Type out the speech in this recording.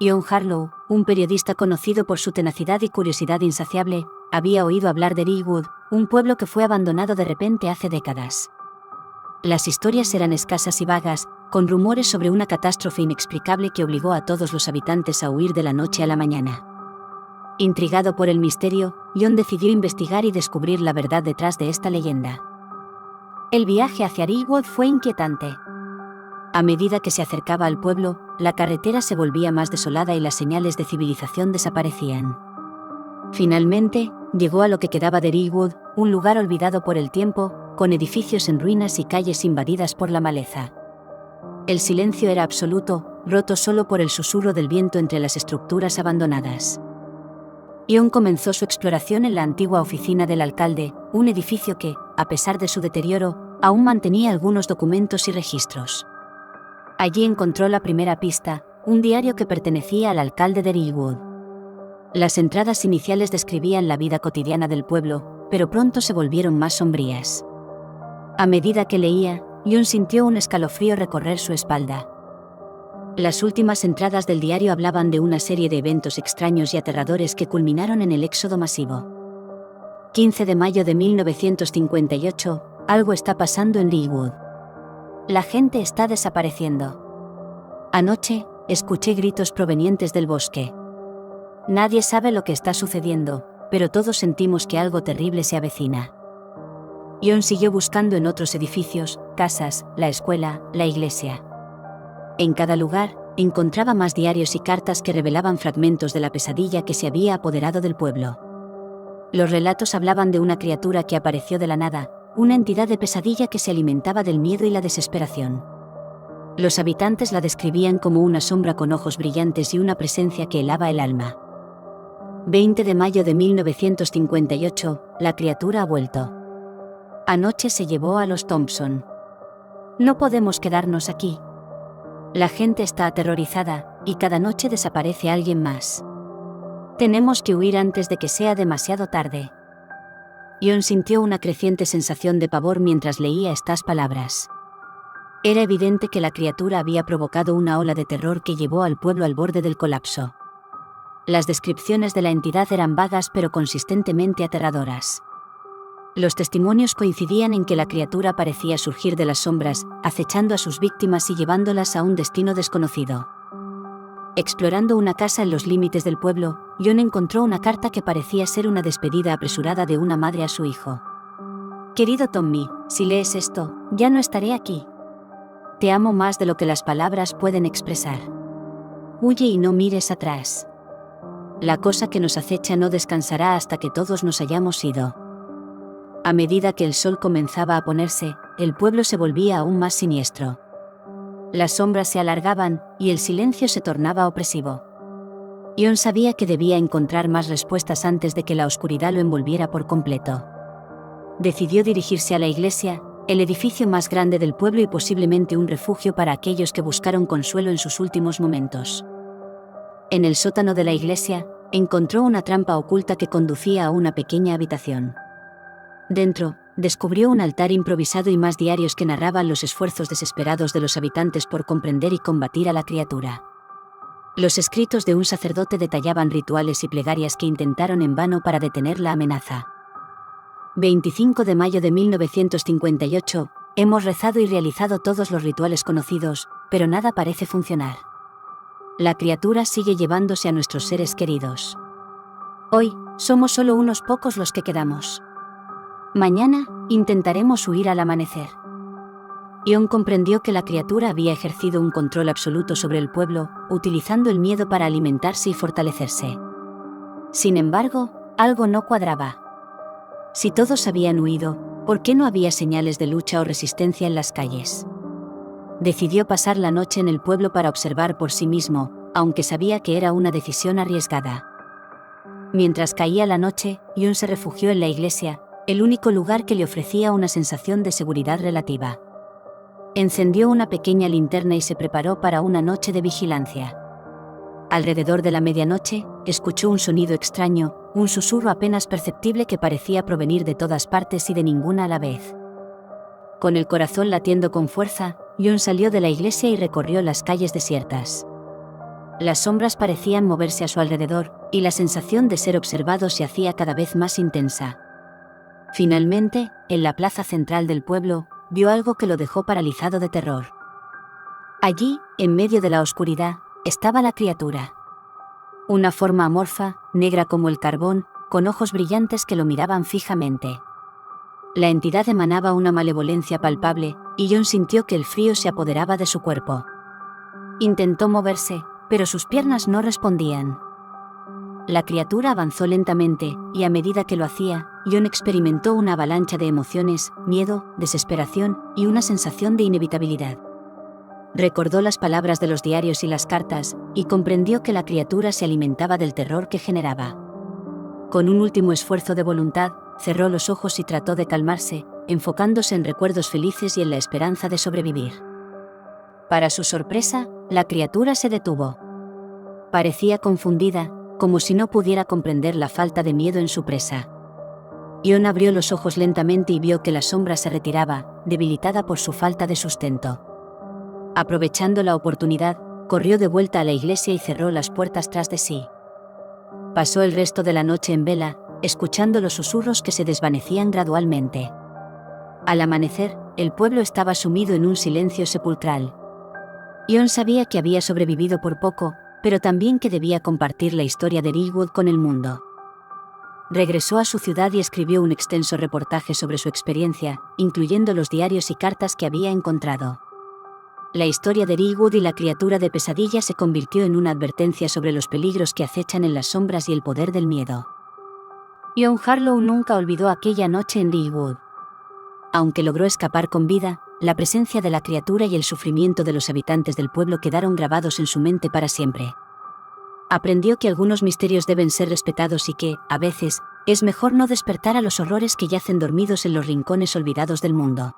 John Harlow, un periodista conocido por su tenacidad y curiosidad insaciable, había oído hablar de Ringwood, un pueblo que fue abandonado de repente hace décadas. Las historias eran escasas y vagas, con rumores sobre una catástrofe inexplicable que obligó a todos los habitantes a huir de la noche a la mañana. Intrigado por el misterio, John decidió investigar y descubrir la verdad detrás de esta leyenda. El viaje hacia Ringwood fue inquietante. A medida que se acercaba al pueblo, la carretera se volvía más desolada y las señales de civilización desaparecían. Finalmente, llegó a lo que quedaba de Ringwood, un lugar olvidado por el tiempo, con edificios en ruinas y calles invadidas por la maleza. El silencio era absoluto, roto solo por el susurro del viento entre las estructuras abandonadas. John comenzó su exploración en la antigua oficina del alcalde, un edificio que, a pesar de su deterioro, aún mantenía algunos documentos y registros. Allí encontró la primera pista, un diario que pertenecía al alcalde de Ringwood. Las entradas iniciales describían la vida cotidiana del pueblo, pero pronto se volvieron más sombrías. A medida que leía, John sintió un escalofrío recorrer su espalda. Las últimas entradas del diario hablaban de una serie de eventos extraños y aterradores que culminaron en el éxodo masivo. 15 de mayo de 1958, algo está pasando en Ringwood. La gente está desapareciendo. Anoche, escuché gritos provenientes del bosque. Nadie sabe lo que está sucediendo, pero todos sentimos que algo terrible se avecina. John siguió buscando en otros edificios, casas, la escuela, la iglesia. En cada lugar, encontraba más diarios y cartas que revelaban fragmentos de la pesadilla que se había apoderado del pueblo. Los relatos hablaban de una criatura que apareció de la nada, una entidad de pesadilla que se alimentaba del miedo y la desesperación. Los habitantes la describían como una sombra con ojos brillantes y una presencia que helaba el alma. 20 de mayo de 1958, la criatura ha vuelto. Anoche se llevó a los Thompson. No podemos quedarnos aquí. La gente está aterrorizada, y cada noche desaparece alguien más. Tenemos que huir antes de que sea demasiado tarde. John sintió una creciente sensación de pavor mientras leía estas palabras. Era evidente que la criatura había provocado una ola de terror que llevó al pueblo al borde del colapso. Las descripciones de la entidad eran vagas pero consistentemente aterradoras. Los testimonios coincidían en que la criatura parecía surgir de las sombras, acechando a sus víctimas y llevándolas a un destino desconocido. Explorando una casa en los límites del pueblo, John encontró una carta que parecía ser una despedida apresurada de una madre a su hijo. Querido Tommy, si lees esto, ya no estaré aquí. Te amo más de lo que las palabras pueden expresar. Huye y no mires atrás. La cosa que nos acecha no descansará hasta que todos nos hayamos ido. A medida que el sol comenzaba a ponerse, el pueblo se volvía aún más siniestro. Las sombras se alargaban, y el silencio se tornaba opresivo. John sabía que debía encontrar más respuestas antes de que la oscuridad lo envolviera por completo. Decidió dirigirse a la iglesia, el edificio más grande del pueblo y posiblemente un refugio para aquellos que buscaron consuelo en sus últimos momentos. En el sótano de la iglesia, encontró una trampa oculta que conducía a una pequeña habitación. Dentro, descubrió un altar improvisado y más diarios que narraban los esfuerzos desesperados de los habitantes por comprender y combatir a la criatura. Los escritos de un sacerdote detallaban rituales y plegarias que intentaron en vano para detener la amenaza. 25 de mayo de 1958, hemos rezado y realizado todos los rituales conocidos, pero nada parece funcionar. La criatura sigue llevándose a nuestros seres queridos. Hoy, somos solo unos pocos los que quedamos. Mañana, intentaremos huir al amanecer. John comprendió que la criatura había ejercido un control absoluto sobre el pueblo, utilizando el miedo para alimentarse y fortalecerse. Sin embargo, algo no cuadraba. Si todos habían huido, ¿por qué no había señales de lucha o resistencia en las calles? Decidió pasar la noche en el pueblo para observar por sí mismo, aunque sabía que era una decisión arriesgada. Mientras caía la noche, John se refugió en la iglesia, el único lugar que le ofrecía una sensación de seguridad relativa. Encendió una pequeña linterna y se preparó para una noche de vigilancia. Alrededor de la medianoche, escuchó un sonido extraño, un susurro apenas perceptible que parecía provenir de todas partes y de ninguna a la vez. Con el corazón latiendo con fuerza, John salió de la iglesia y recorrió las calles desiertas. Las sombras parecían moverse a su alrededor, y la sensación de ser observado se hacía cada vez más intensa. Finalmente, en la plaza central del pueblo, vio algo que lo dejó paralizado de terror. Allí, en medio de la oscuridad, estaba la criatura. Una forma amorfa, negra como el carbón, con ojos brillantes que lo miraban fijamente. La entidad emanaba una malevolencia palpable, y John sintió que el frío se apoderaba de su cuerpo. Intentó moverse, pero sus piernas no respondían. La criatura avanzó lentamente, y a medida que lo hacía, John experimentó una avalancha de emociones, miedo, desesperación, y una sensación de inevitabilidad. Recordó las palabras de los diarios y las cartas, y comprendió que la criatura se alimentaba del terror que generaba. Con un último esfuerzo de voluntad, cerró los ojos y trató de calmarse, enfocándose en recuerdos felices y en la esperanza de sobrevivir. Para su sorpresa, la criatura se detuvo. Parecía confundida, como si no pudiera comprender la falta de miedo en su presa. John abrió los ojos lentamente y vio que la sombra se retiraba, debilitada por su falta de sustento. Aprovechando la oportunidad, corrió de vuelta a la iglesia y cerró las puertas tras de sí. Pasó el resto de la noche en vela, escuchando los susurros que se desvanecían gradualmente. Al amanecer, el pueblo estaba sumido en un silencio sepulcral. John sabía que había sobrevivido por poco, pero también que debía compartir la historia de Ringwood con el mundo. Regresó a su ciudad y escribió un extenso reportaje sobre su experiencia, incluyendo los diarios y cartas que había encontrado. La historia de Ringwood y la criatura de pesadilla se convirtió en una advertencia sobre los peligros que acechan en las sombras y el poder del miedo. John Harlow nunca olvidó aquella noche en Ringwood. Aunque logró escapar con vida, la presencia de la criatura y el sufrimiento de los habitantes del pueblo quedaron grabados en su mente para siempre. Aprendió que algunos misterios deben ser respetados y que, a veces, es mejor no despertar a los horrores que yacen dormidos en los rincones olvidados del mundo.